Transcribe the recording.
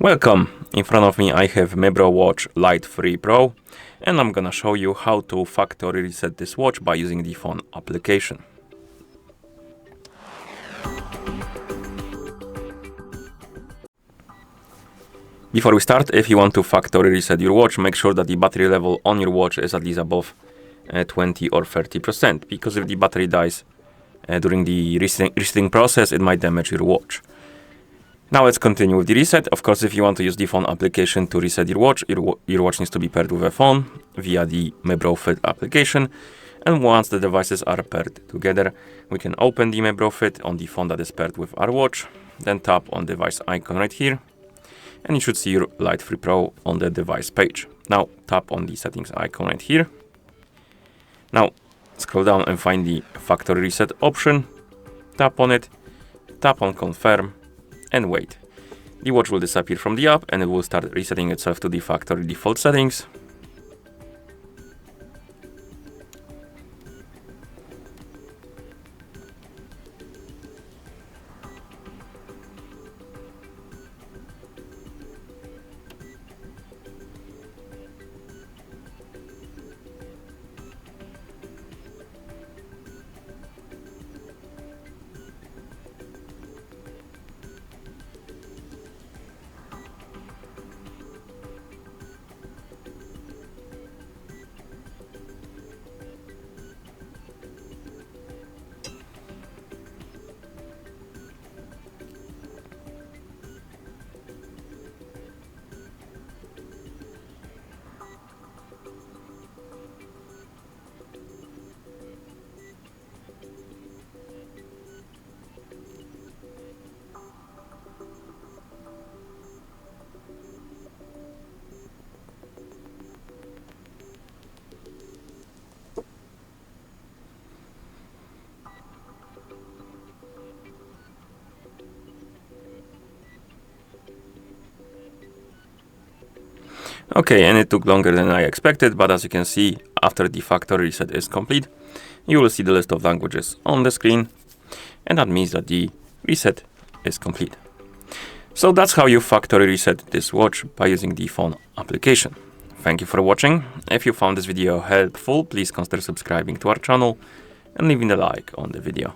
Welcome! In front of me I have MIBRO Watch Lite 3 Pro, and I'm gonna show you how to factory reset this watch by using the phone application. Before we start, if you want to factory reset your watch, make sure that the battery level on your watch is at least above 20 or 30%, because if the battery dies during the resetting process, it might damage your watch. Now let's continue with the reset. Of course, if you want to use the phone application to reset your watch, your watch needs to be paired with a phone via the MIBRO Fit application. And once the devices are paired together, we can open the MIBRO Fit on the phone that is paired with our watch, then tap on the device icon right here, and you should see your Lite 3 Pro on the device page. Now tap on the settings icon right here. Now scroll down and find the factory reset option, tap on it, tap on confirm, and wait. The watch will disappear from the app and it will start resetting itself to the factory default settings. Okay, and it took longer than I expected, but as you can see, after the factory reset is complete, you will see the list of languages on the screen, and that means that the reset is complete. So that's how you factory reset this watch by using the phone application. Thank you for watching. If you found this video helpful, please consider subscribing to our channel and leaving a like on the video.